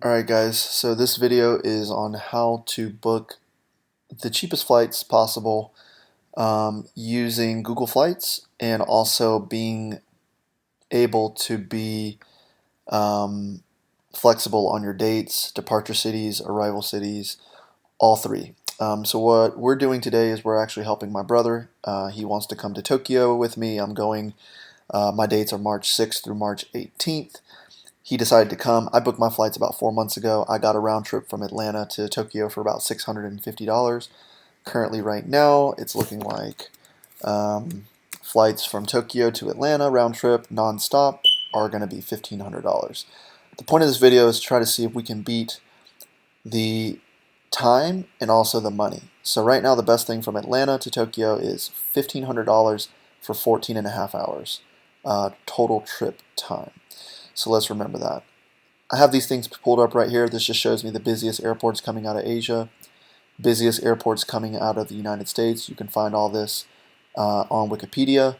Alright guys, so this video is on how to book the cheapest flights possible using Google Flights and also being able to be um, flexible on your dates, departure cities, arrival cities, all three. So what we're doing today is we're actually helping my brother. He wants to come to Tokyo with me. My dates are March 6th through March 18th. He decided to come. I booked my flights about 4 months ago. I got a round trip from Atlanta to Tokyo for about $650. Currently, right now, it's looking like flights from Tokyo to Atlanta round trip non-stop are going to be $1,500. The point of this video is to try to see if we can beat the time and also the money. So right now, the best thing from Atlanta to Tokyo is $1,500 for 14 and a half hours total trip time. So let's remember that. I have these things pulled up right here. This just shows me the busiest airports coming out of Asia, busiest airports coming out of the United States. You can find all this on Wikipedia.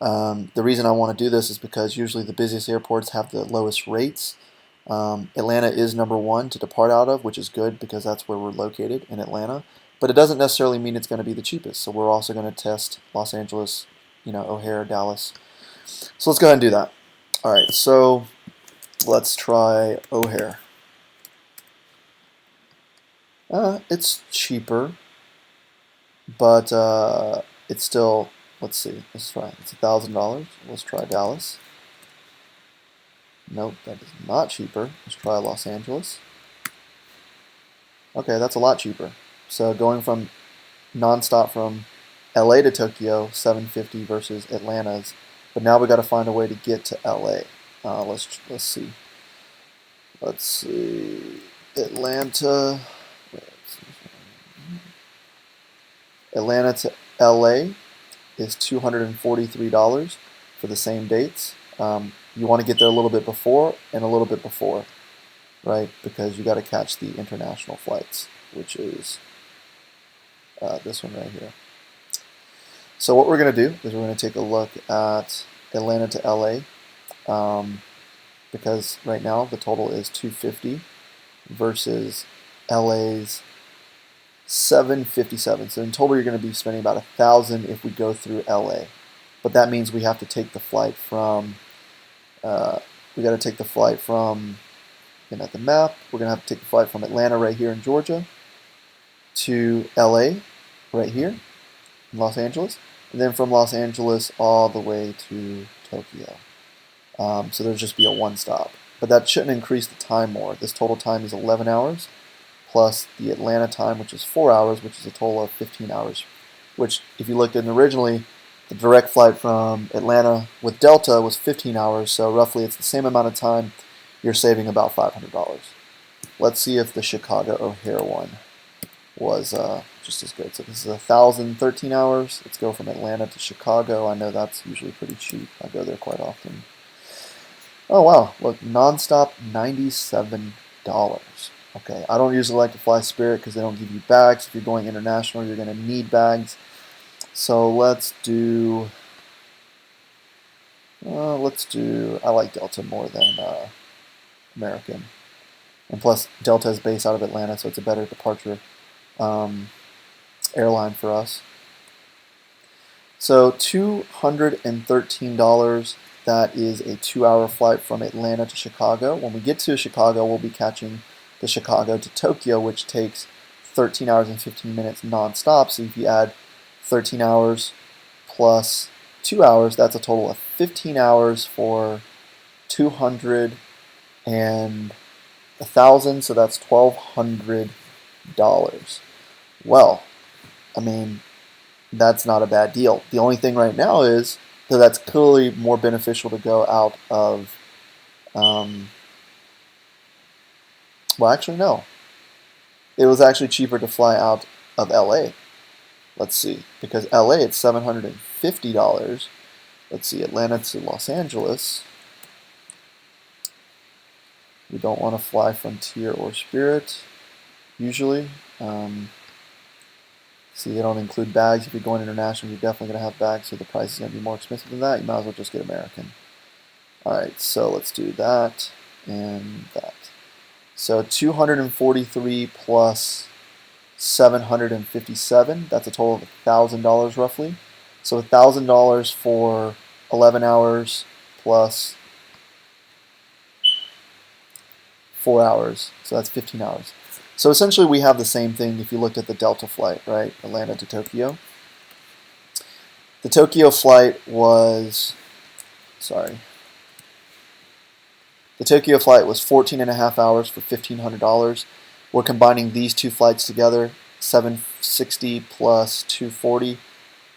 The reason I want to do this is because usually the busiest airports have the lowest rates. Atlanta is number one to depart out of, which is good because that's where we're located in Atlanta. But it doesn't necessarily mean it's going to be the cheapest. So we're also going to test Los Angeles, O'Hare, Dallas. So let's go ahead and do that. All right, so let's try O'Hare. It's cheaper, but it's still, let's see, let's try, it's $1,000. Let's try Dallas. Nope, that is not cheaper. Let's try Los Angeles. Okay, that's a lot cheaper. So going from nonstop from LA to Tokyo, $750 versus Atlanta's, but now we got to find a way to get to LA. Let's see. Let's see. Atlanta to LA is $243 for the same dates. You want to get there a little bit before and a little bit before, right? Because you got to catch the international flights, which is this one right here. So what we're going to do is we're going to take a look at Atlanta to LA because right now the total is $250 versus LA's $757. So in total you're going to be spending about $1,000 if we go through LA. But that means we have to take the flight from looking at the map, we're going to have to take the flight from Atlanta right here in Georgia to LA right here in Los Angeles, and then from Los Angeles all the way to Tokyo. So there'll just be a one stop. But that shouldn't increase the time more. This total time is 11 hours plus the Atlanta time, which is 4 hours, which is a total of 15 hours. Which, if you looked at originally, the direct flight from Atlanta with Delta was 15 hours, so roughly it's the same amount of time. You're saving about $500. Let's see if the Chicago O'Hare one was just as good. So this is 1,013 hours. Let's go from Atlanta to Chicago. I know that's usually pretty cheap. I go there quite often. Oh wow, look, nonstop, $97. Okay, I don't usually like to fly Spirit because they don't give you bags. If you're going international, you're going to need bags. So let's do, I like Delta more than American. And plus, Delta is based out of Atlanta, so it's a better departure airline for us. So $213, that is a 2-hour flight from Atlanta to Chicago. When we get to Chicago, we'll be catching the Chicago to Tokyo, which takes 13 hours and 15 minutes non-stop. So if you add 13 hours plus 2 hours, that's a total of 15 hours for 200 and 1,000, so that's $1,200. Well, I mean, that's not a bad deal. The only thing right now is that that's clearly more beneficial to go out of, well, actually, no. It was actually cheaper to fly out of LA. Let's see, because LA it's $750. Let's see, Atlanta to Los Angeles. We don't want to fly Frontier or Spirit, usually. See, they don't include bags. If you're going international, you're definitely going to have bags, so the price is going to be more expensive than that. You might as well just get American. Alright, so let's do that and that. So 243 plus 757, that's a total of $1,000 roughly. So $1,000 for 11 hours plus 4 hours, so that's 15 hours. So essentially we have the same thing if you looked at the Delta flight, right? Atlanta to Tokyo. The Tokyo flight was, the Tokyo flight was 14 and a half hours for $1,500. We're combining these two flights together, 760 plus 240,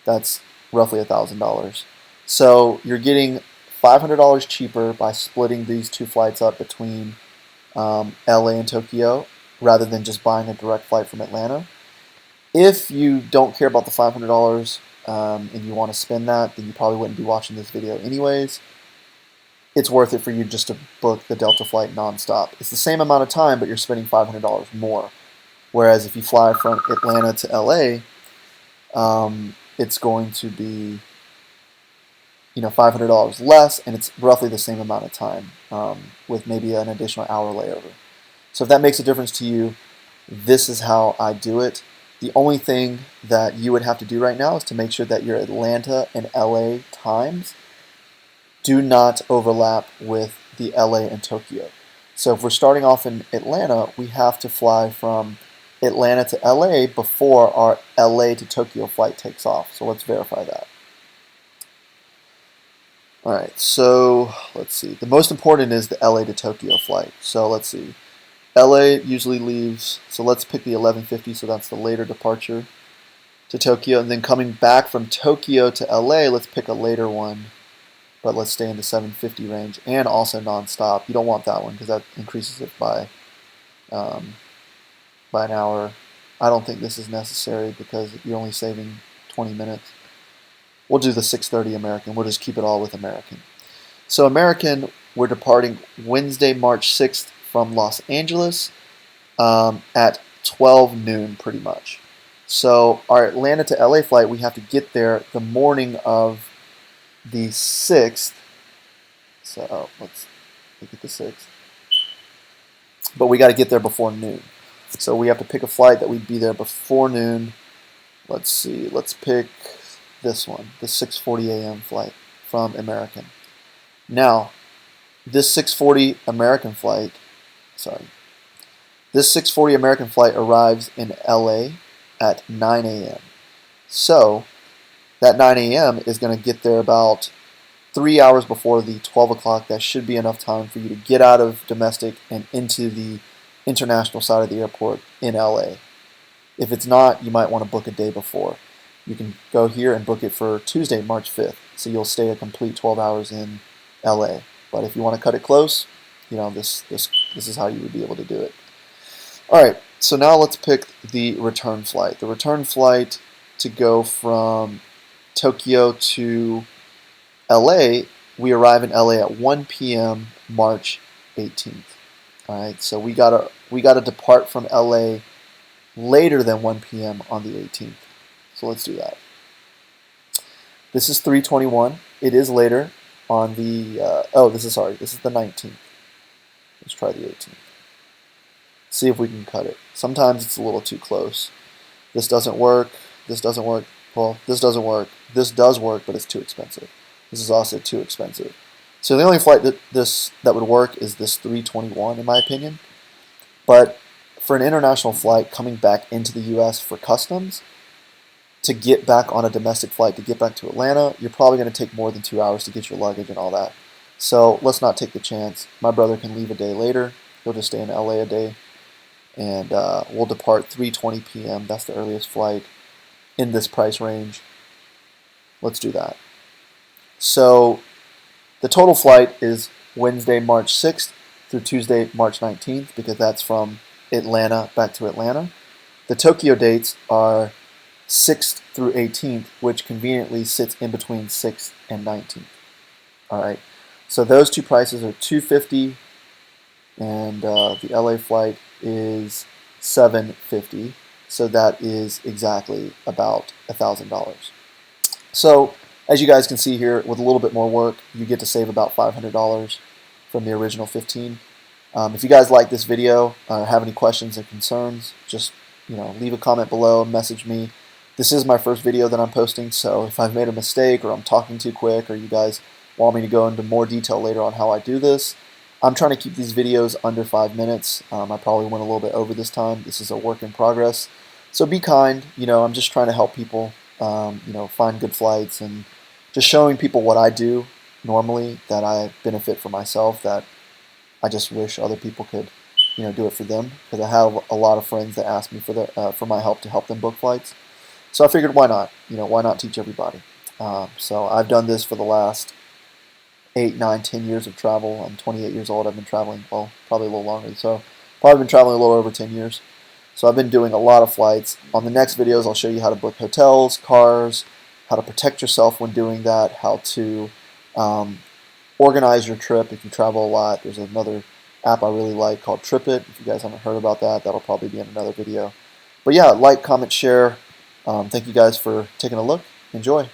that's roughly $1,000. So you're getting $500 cheaper by splitting these two flights up between LA and Tokyo rather than just buying a direct flight from Atlanta. If you don't care about the $500 and you want to spend that, then you probably wouldn't be watching this video anyways. It's worth it for you just to book the Delta flight nonstop. It's the same amount of time, but you're spending $500 more. Whereas if you fly from Atlanta to LA, it's going to be $500 less, and it's roughly the same amount of time with maybe an additional hour layover. So if that makes a difference to you, this is how I do it. The only thing that you would have to do right now is to make sure that your Atlanta and LA times do not overlap with the LA and Tokyo. So if we're starting off in Atlanta, we have to fly from Atlanta to LA before our LA to Tokyo flight takes off. So let's verify that. Alright, so let's see. The most important is the LA to Tokyo flight. So let's see. LA usually leaves, so let's pick the 11:50, so that's the later departure to Tokyo. And then coming back from Tokyo to LA, let's pick a later one, but let's stay in the 7:50 range, and also nonstop. You don't want that one because that increases it by an hour. I don't think this is necessary because you're only saving 20 minutes. We'll do the 6:30 American. We'll just keep it all with American. So American, we're departing Wednesday, March 6th from Los Angeles at 12 noon pretty much. So our Atlanta to LA flight, we have to get there the morning of the 6th. So let's look at the 6th. But we got to get there before noon. So we have to pick a flight that we'd be there before noon. Let's see. Let's pick this one, the 6:40 a.m. flight from American. Now, this 6:40 American flight, this 6:40 American flight arrives in LA at 9 a.m. So that 9 a.m. is going to get there about 3 hours before the 12 o'clock. That should be enough time for you to get out of domestic and into the international side of the airport in LA. If it's not, you might want to book a day before. You can go here and book it for Tuesday, March 5th. So you'll stay a complete 12 hours in LA. But if you want to cut it close, this is how you would be able to do it. All right, so now let's pick the return flight. The return flight to go from Tokyo to LA, we arrive in LA at 1 p.m. March 18th. All right, so we gotta depart from LA later than 1 p.m. on the 18th. So let's do that. This is 3:21. It is later on the, this is the 19th. Let's try the 18th. See if we can cut it. Sometimes it's a little too close. This doesn't work. This doesn't work. Well, this doesn't work. This does work, but it's too expensive. This is also too expensive. So the only flight that would work is this 3:21, in my opinion. But for an international flight coming back into the U.S. for customs, to get back on a domestic flight, to get back to Atlanta, you're probably going to take more than 2 hours to get your luggage and all that. So let's not take the chance. My brother can leave a day later. He'll just stay in LA a day. And we'll depart 3:20 p.m. That's the earliest flight in this price range. Let's do that. So the total flight is Wednesday, March 6th through Tuesday, March 19th, because that's from Atlanta back to Atlanta. The Tokyo dates are 6th through 18th, which conveniently sits in between 6th and 19th. All right, so those two prices are $250, and the LA flight is $750. So that is exactly about $1,000. So as you guys can see here, with a little bit more work, you get to save about $500 from the original $15. If you guys like this video, have any questions and concerns, just leave a comment below, message me. This is my first video that I'm posting, so if I've made a mistake or I'm talking too quick or you guys want me to go into more detail later on how I do this, I'm trying to keep these videos under 5 minutes. I probably went a little bit over this time. This is a work in progress. So be kind. I'm just trying to help people, find good flights and just showing people what I do normally that I benefit for myself, that I just wish other people could, do it for them, because I have a lot of friends that ask me for my help to help them book flights. So I figured, why not? Why not teach everybody? So I've done this for the last 8, 9, 10 years of travel. I'm 28 years old. I've been traveling, well, probably a little longer. So probably been traveling a little over 10 years. So I've been doing a lot of flights. On the next videos, I'll show you how to book hotels, cars, how to protect yourself when doing that, how to organize your trip if you travel a lot. There's another app I really like called TripIt. If you guys haven't heard about that, that'll probably be in another video. But yeah, like, comment, share. Thank you guys for taking a look. Enjoy.